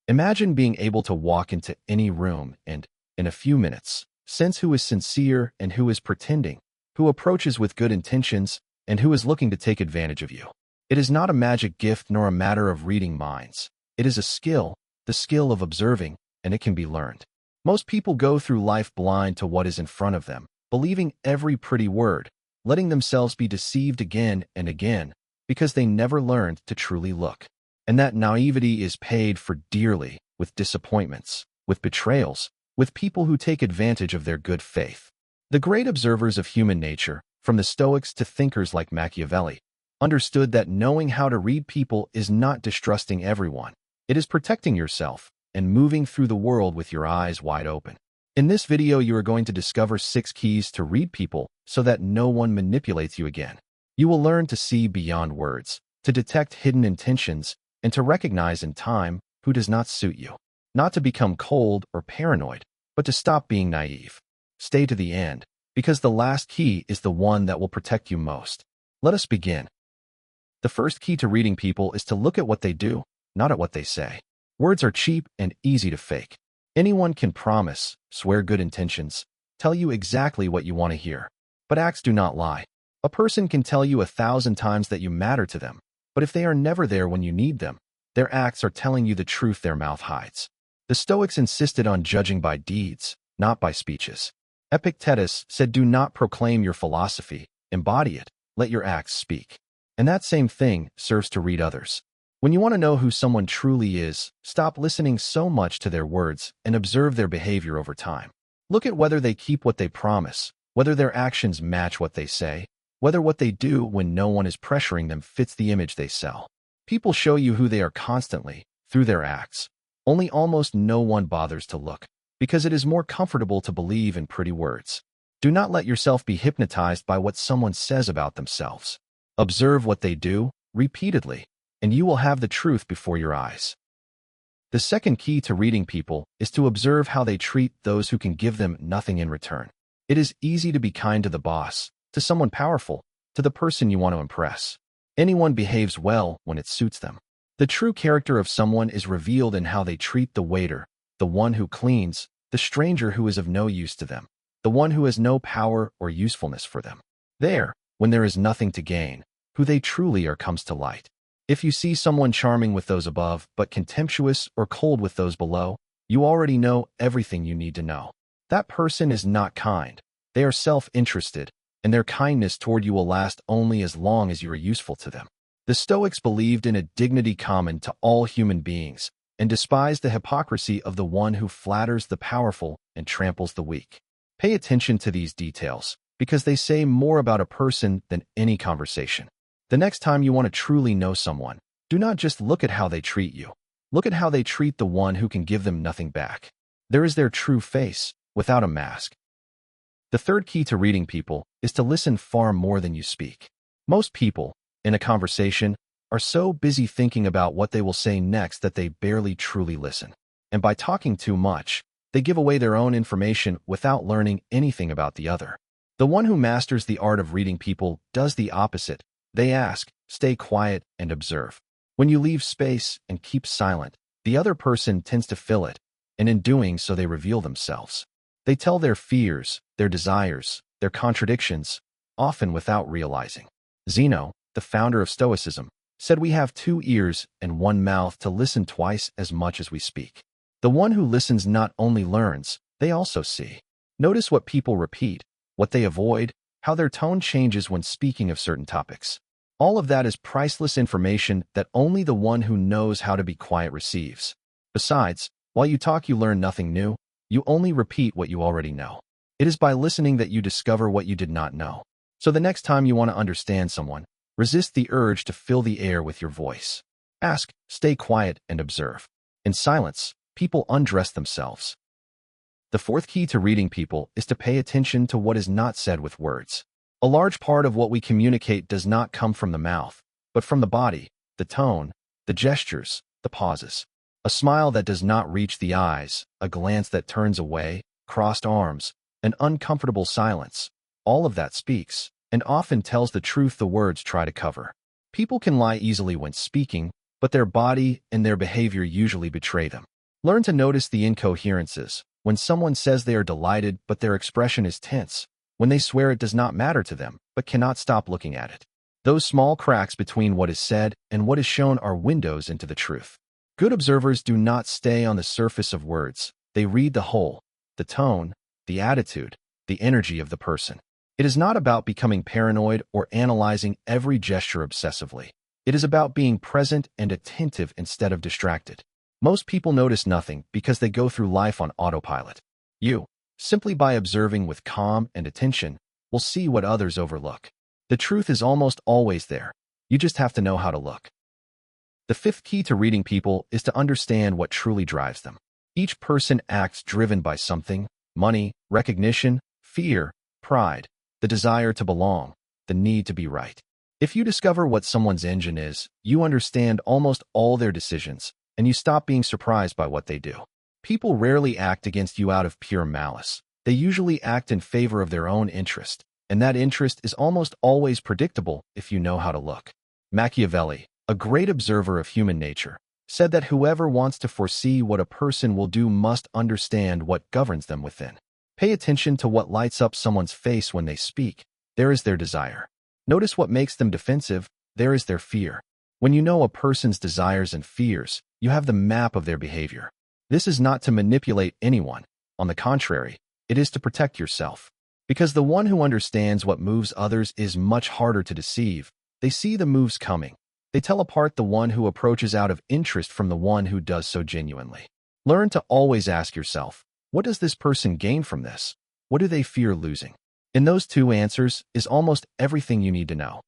Imagine being able to walk into any room and, in a few minutes, sense who is sincere and who is pretending, who approaches with good intentions, and who is looking to take advantage of you. It is not a magic gift nor a matter of reading minds. It is a skill, the skill of observing, and it can be learned. Most people go through life blind to what is in front of them, believing every pretty word, letting themselves be deceived again and again, because they never learned to truly look. And that naivety is paid for dearly with disappointments, with betrayals, with people who take advantage of their good faith. The great observers of human nature, from the Stoics to thinkers like Machiavelli, understood that knowing how to read people is not distrusting everyone. It is protecting yourself and moving through the world with your eyes wide open. In this video, you are going to discover 6 keys to read people so that no one manipulates you again. You will learn to see beyond words, to detect hidden intentions, and to recognize in time who does not suit you. Not to become cold or paranoid, but to stop being naive. Stay to the end, because the last key is the one that will protect you most. Let us begin. The first key to reading people is to look at what they do, not at what they say. Words are cheap and easy to fake. Anyone can promise, swear good intentions, tell you exactly what you want to hear. But acts do not lie. A person can tell you 1,000 times that you matter to them, but if they are never there when you need them, their acts are telling you the truth their mouth hides. The Stoics insisted on judging by deeds, not by speeches. Epictetus said, "Do not proclaim your philosophy, embody it, let your acts speak." And that same thing serves to read others. When you want to know who someone truly is, stop listening so much to their words and observe their behavior over time. Look at whether they keep what they promise, whether their actions match what they say, whether what they do when no one is pressuring them fits the image they sell. People show you who they are constantly, through their acts. Only almost no one bothers to look, because it is more comfortable to believe in pretty words. Do not let yourself be hypnotized by what someone says about themselves. Observe what they do, repeatedly, and you will have the truth before your eyes. The second key to reading people is to observe how they treat those who can give them nothing in return. It is easy to be kind to the boss, to someone powerful, to the person you want to impress. Anyone behaves well when it suits them. The true character of someone is revealed in how they treat the waiter, the one who cleans, the stranger who is of no use to them, the one who has no power or usefulness for them. There, when there is nothing to gain, who they truly are comes to light. If you see someone charming with those above, but contemptuous or cold with those below, you already know everything you need to know. That person is not kind. They are self-interested, and their kindness toward you will last only as long as you are useful to them. The Stoics believed in a dignity common to all human beings, and despised the hypocrisy of the one who flatters the powerful and tramples the weak. Pay attention to these details, because they say more about a person than any conversation. The next time you want to truly know someone, do not just look at how they treat you. Look at how they treat the one who can give them nothing back. There is their true face, without a mask. The third key to reading people is to listen far more than you speak. Most people, in a conversation, are so busy thinking about what they will say next that they barely truly listen. And by talking too much, they give away their own information without learning anything about the other. The one who masters the art of reading people does the opposite. They ask, stay quiet, and observe. When you leave space and keep silent, the other person tends to fill it, and in doing so they reveal themselves. They tell their fears, their desires, their contradictions, often without realizing. Zeno, the founder of Stoicism, said we have 2 ears and 1 mouth to listen twice as much as we speak. The one who listens not only learns, they also see. Notice what people repeat, what they avoid, how their tone changes when speaking of certain topics. All of that is priceless information that only the one who knows how to be quiet receives. Besides, while you talk you learn nothing new, you only repeat what you already know. It is by listening that you discover what you did not know. So the next time you want to understand someone, resist the urge to fill the air with your voice. Ask, stay quiet, and observe. In silence, people undress themselves. The fourth key to reading people is to pay attention to what is not said with words. A large part of what we communicate does not come from the mouth, but from the body, the tone, the gestures, the pauses. A smile that does not reach the eyes, a glance that turns away, crossed arms, an uncomfortable silence. All of that speaks, and often tells the truth the words try to cover. People can lie easily when speaking, but their body and their behavior usually betray them. Learn to notice the incoherences. When someone says they are delighted but their expression is tense, when they swear it does not matter to them but cannot stop looking at it. Those small cracks between what is said and what is shown are windows into the truth. Good observers do not stay on the surface of words. They read the whole, the tone, the attitude, the energy of the person. It is not about becoming paranoid or analyzing every gesture obsessively. It is about being present and attentive instead of distracted. Most people notice nothing because they go through life on autopilot. You, simply by observing with calm and attention, will see what others overlook. The truth is almost always there. You just have to know how to look. The fifth key to reading people is to understand what truly drives them. Each person acts driven by something: money, recognition, fear, pride, the desire to belong, the need to be right. If you discover what someone's engine is, you understand almost all their decisions, and you stop being surprised by what they do. People rarely act against you out of pure malice. They usually act in favor of their own interest, and that interest is almost always predictable if you know how to look. Machiavelli, a great observer of human nature, said that whoever wants to foresee what a person will do must understand what governs them within. Pay attention to what lights up someone's face when they speak. There is their desire. Notice what makes them defensive. There is their fear. When you know a person's desires and fears, you have the map of their behavior. This is not to manipulate anyone. On the contrary, it is to protect yourself. Because the one who understands what moves others is much harder to deceive. They see the moves coming. They tell apart the one who approaches out of interest from the one who does so genuinely. Learn to always ask yourself, what does this person gain from this? What do they fear losing? In those two answers is almost everything you need to know.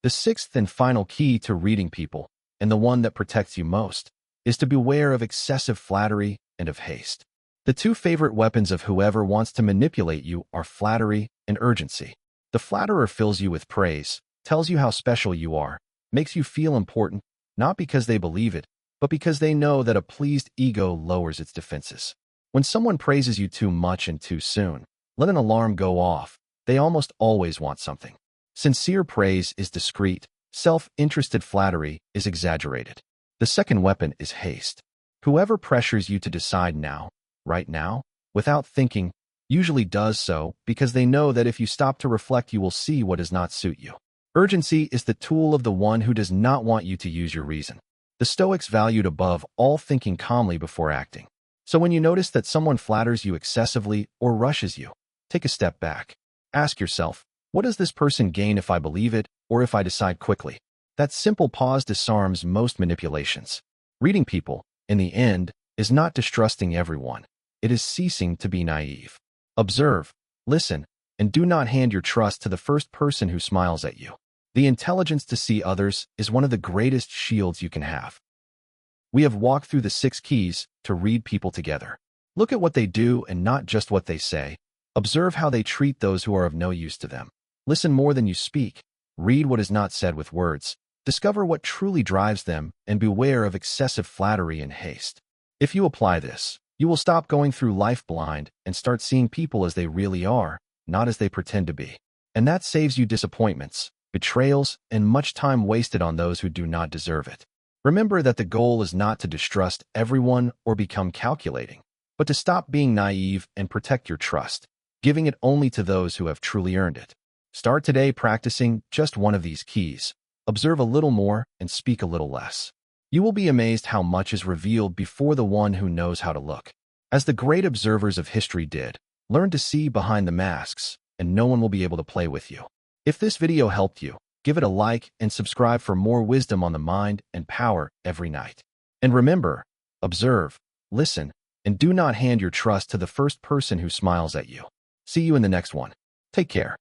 The sixth and final key to reading people, and the one that protects you most, is to beware of excessive flattery and of haste. The two favorite weapons of whoever wants to manipulate you are flattery and urgency. The flatterer fills you with praise, tells you how special you are, makes you feel important, not because they believe it, but because they know that a pleased ego lowers its defenses. When someone praises you too much and too soon, let an alarm go off. They almost always want something. Sincere praise is discreet. Self-interested flattery is exaggerated. The second weapon is haste. Whoever pressures you to decide now, right now, without thinking, usually does so because they know that if you stop to reflect, you will see what does not suit you. Urgency is the tool of the one who does not want you to use your reason. The Stoics valued above all thinking calmly before acting. So when you notice that someone flatters you excessively or rushes you, take a step back. Ask yourself, what does this person gain if I believe it or if I decide quickly? That simple pause disarms most manipulations. Reading people, in the end, is not distrusting everyone. It is ceasing to be naive. Observe, listen, and do not hand your trust to the first person who smiles at you. The intelligence to see others is one of the greatest shields you can have. We have walked through the 6 keys to read people together. Look at what they do and not just what they say. Observe how they treat those who are of no use to them. Listen more than you speak. Read what is not said with words. Discover what truly drives them and beware of excessive flattery and haste. If you apply this, you will stop going through life blind and start seeing people as they really are, not as they pretend to be. And that saves you disappointments, betrayals, and much time wasted on those who do not deserve it. Remember that the goal is not to distrust everyone or become calculating, but to stop being naive and protect your trust, giving it only to those who have truly earned it. Start today practicing just one of these keys. Observe a little more and speak a little less. You will be amazed how much is revealed before the one who knows how to look. As the great observers of history did, learn to see behind the masks, and no one will be able to play with you. If this video helped you, give it a like and subscribe for more wisdom on the mind and power every night. And remember, observe, listen, and do not hand your trust to the first person who smiles at you. See you in the next one. Take care.